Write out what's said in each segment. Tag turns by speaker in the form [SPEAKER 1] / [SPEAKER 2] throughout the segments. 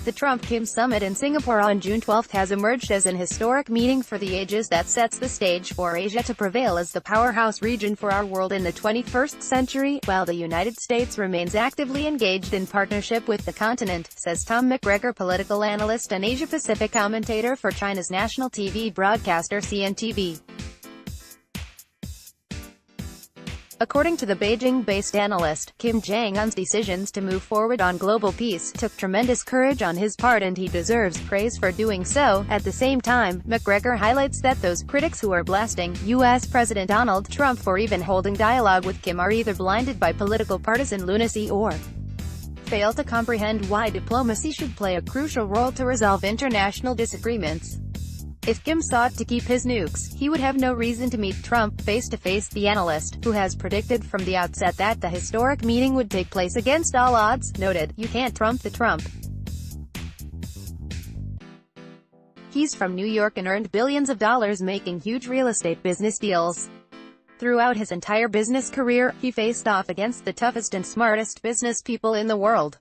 [SPEAKER 1] The Trump-Kim summit in Singapore on June 12 has emerged as an historic meeting for the ages that sets the stage for Asia to prevail as the powerhouse region for our world in the 21st century, while the United States remains actively engaged in partnership with the continent, says Tom McGregor, political analyst and Asia-Pacific commentator for China's national TV broadcaster CNTV. According to the Beijing-based analyst, Kim Jong-un's decisions to move forward on global peace took tremendous courage on his part and he deserves praise for doing so. At the same time, McGregor highlights that those critics who are blasting U.S. President Donald Trump for even holding dialogue with Kim are either blinded by political partisan lunacy or fail to comprehend why diplomacy should play a crucial role to resolve international disagreements. If Kim sought to keep his nukes, he would have no reason to meet Trump face-to-face, the analyst, who has predicted from the outset that the historic meeting would take place against all odds, noted, "You can't trump the Trump. He's from New York and earned billions of dollars making huge real estate business deals. Throughout his entire business career, he faced off against the toughest and smartest business people in the world.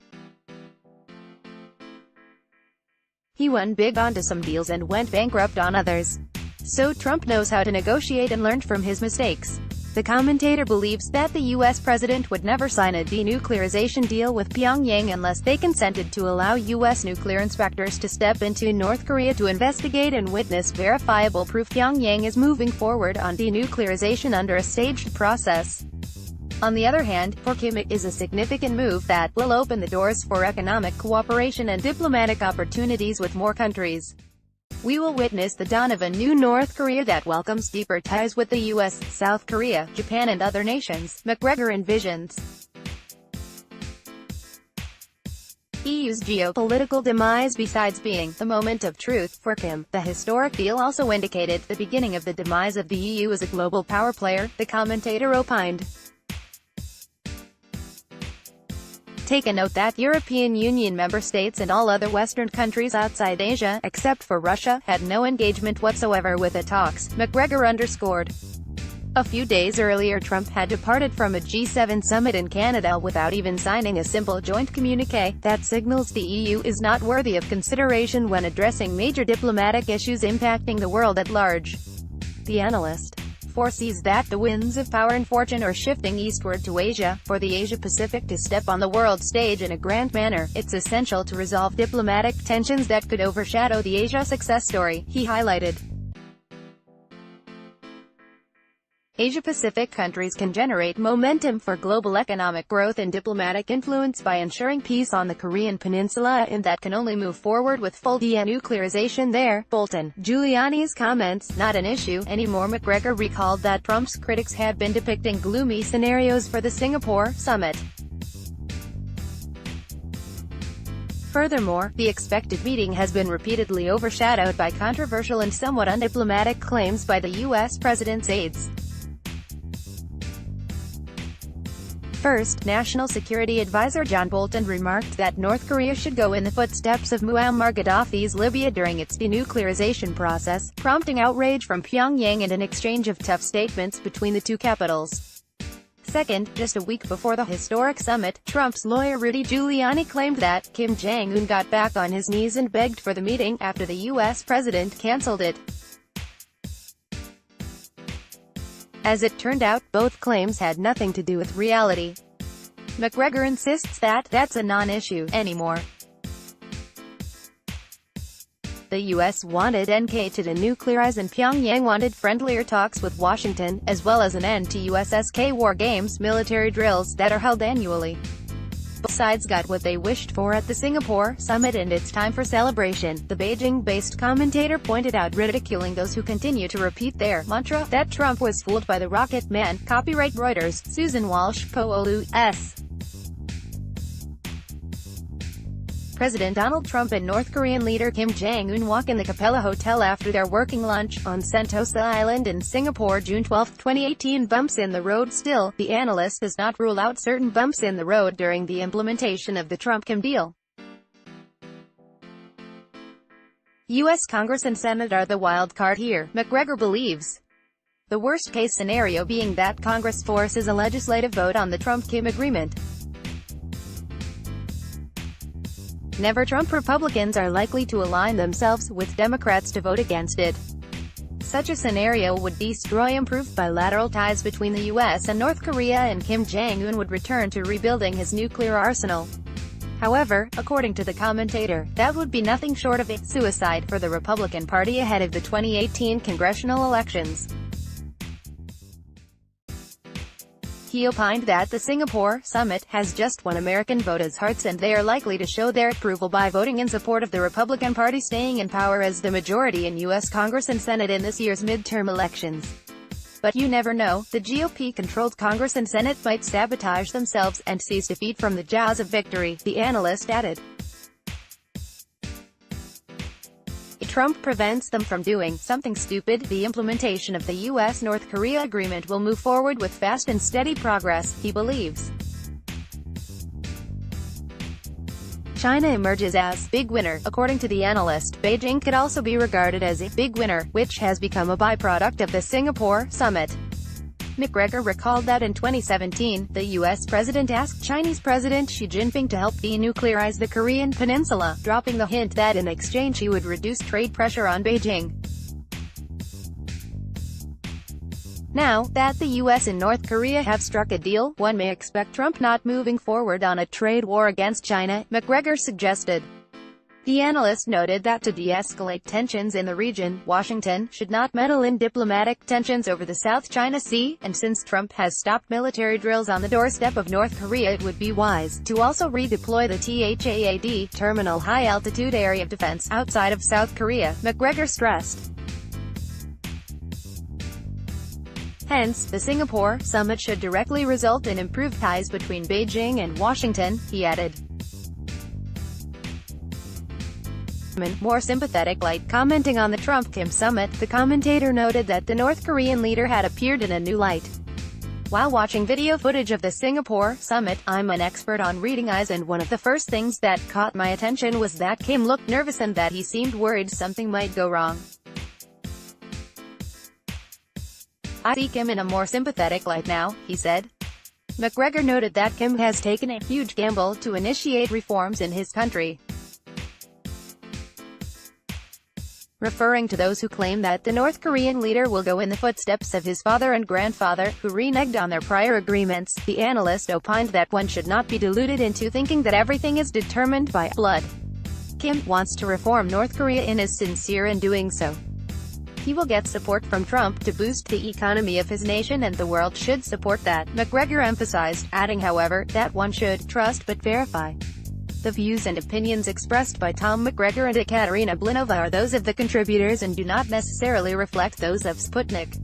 [SPEAKER 1] He won big onto some deals and went bankrupt on others. So Trump knows how to negotiate and learned from his mistakes." The commentator believes that the U.S. president would never sign a denuclearization deal with Pyongyang unless they consented to allow U.S. nuclear inspectors to step into North Korea to investigate and witness verifiable proof Pyongyang is moving forward on denuclearization under a staged process. On the other hand, for Kim it is a significant move that will open the doors for economic cooperation and diplomatic opportunities with more countries. "We will witness the dawn of a new North Korea that welcomes deeper ties with the U.S., South Korea, Japan and other nations," McGregor envisions. EU's geopolitical demise. Besides being the moment of truth for Kim, the historic deal also indicated the beginning of the demise of the EU as a global power player, the commentator opined. Take a note that European Union member states and all other Western countries outside Asia, except for Russia, had no engagement whatsoever with the talks, McGregor underscored. A few days earlier Trump had departed from a G7 summit in Canada without even signing a simple joint communique that signals the EU is not worthy of consideration when addressing major diplomatic issues impacting the world at large. The analyst foresees that the winds of power and fortune are shifting eastward to Asia. For the Asia-Pacific to step on the world stage in a grand manner, it's essential to resolve diplomatic tensions that could overshadow the Asia success story, he highlighted. Asia-Pacific countries can generate momentum for global economic growth and diplomatic influence by ensuring peace on the Korean peninsula, and that can only move forward with full denuclearization there. Bolton, Giuliani's comments, not an issue anymore. McGregor recalled that Trump's critics had been depicting gloomy scenarios for the Singapore summit. Furthermore, the expected meeting has been repeatedly overshadowed by controversial and somewhat undiplomatic claims by the U.S. president's aides. First, National Security Advisor John Bolton remarked that North Korea should go in the footsteps of Muammar Gaddafi's Libya during its denuclearization process, prompting outrage from Pyongyang and an exchange of tough statements between the two capitals. Second, just a week before the historic summit, Trump's lawyer Rudy Giuliani claimed that Kim Jong-un got back on his knees and begged for the meeting after the U.S. president canceled it. As it turned out, both claims had nothing to do with reality. McGregor insists that that's a non-issue anymore. The U.S. wanted NK to denuclearize and Pyongyang wanted friendlier talks with Washington, as well as an end to USSK war games, military drills that are held annually. Both sides got what they wished for at the Singapore summit and it's time for celebration, the Beijing-based commentator pointed out, ridiculing those who continue to repeat their mantra that Trump was fooled by the rocket man. Copyright Reuters, Susan Walsh, Poolu, S. President Donald Trump and North Korean leader Kim Jong-un walk in the Capella Hotel after their working lunch on Sentosa Island in Singapore June 12, 2018. Bumps in the road. Still, the analyst does not rule out certain bumps in the road during the implementation of the Trump-Kim deal. U.S. Congress and Senate are the wild card here, McGregor believes. The worst-case scenario being that Congress forces a legislative vote on the Trump-Kim agreement. Never Trump Republicans are likely to align themselves with Democrats to vote against it. Such a scenario would destroy improved bilateral ties between the US and North Korea, and Kim Jong-un would return to rebuilding his nuclear arsenal. However, according to the commentator, that would be nothing short of a suicide for the Republican Party ahead of the 2018 congressional elections. He opined that the Singapore summit has just won American voters' hearts, and they are likely to show their approval by voting in support of the Republican Party staying in power as the majority in U.S. Congress and Senate in this year's midterm elections. But you never know, the GOP-controlled Congress and Senate might sabotage themselves and seize defeat from the jaws of victory, the analyst added. If Trump prevents them from doing something stupid, the implementation of the U.S.-North Korea agreement will move forward with fast and steady progress, he believes. China emerges as big winner. According to the analyst, Beijing could also be regarded as a big winner, which has become a byproduct of the Singapore summit. McGregor recalled that in 2017, the U.S. president asked Chinese President Xi Jinping to help denuclearize the Korean peninsula, dropping the hint that in exchange he would reduce trade pressure on Beijing. Now that the U.S. and North Korea have struck a deal, one may expect Trump not moving forward on a trade war against China, McGregor suggested. The analyst noted that to de-escalate tensions in the region, Washington should not meddle in diplomatic tensions over the South China Sea, and since Trump has stopped military drills on the doorstep of North Korea, it would be wise to also redeploy the THAAD, Terminal High Altitude Area of Defense, outside of South Korea, McGregor stressed. Hence, the Singapore summit should directly result in improved ties between Beijing and Washington, he added. More sympathetic light. Commenting on the Trump-Kim summit, the commentator noted that the North Korean leader had appeared in a new light. While watching video footage of the Singapore summit, I'm an expert on reading eyes, and one of the first things that caught my attention was that Kim looked nervous and that he seemed worried something might go wrong. I see Kim in a more sympathetic light now, he said. McGregor noted that Kim has taken a huge gamble to initiate reforms in his country, referring to those who claim that the North Korean leader will go in the footsteps of his father and grandfather, who reneged on their prior agreements. The analyst opined that one should not be deluded into thinking that everything is determined by blood. Kim wants to reform North Korea and is sincere in doing so. He will get support from Trump to boost the economy of his nation, and the world should support that, McGregor emphasized, adding however, that one should trust but verify. The views and opinions expressed by Tom McGregor and Ekaterina Blinova are those of the contributors and do not necessarily reflect those of Sputnik.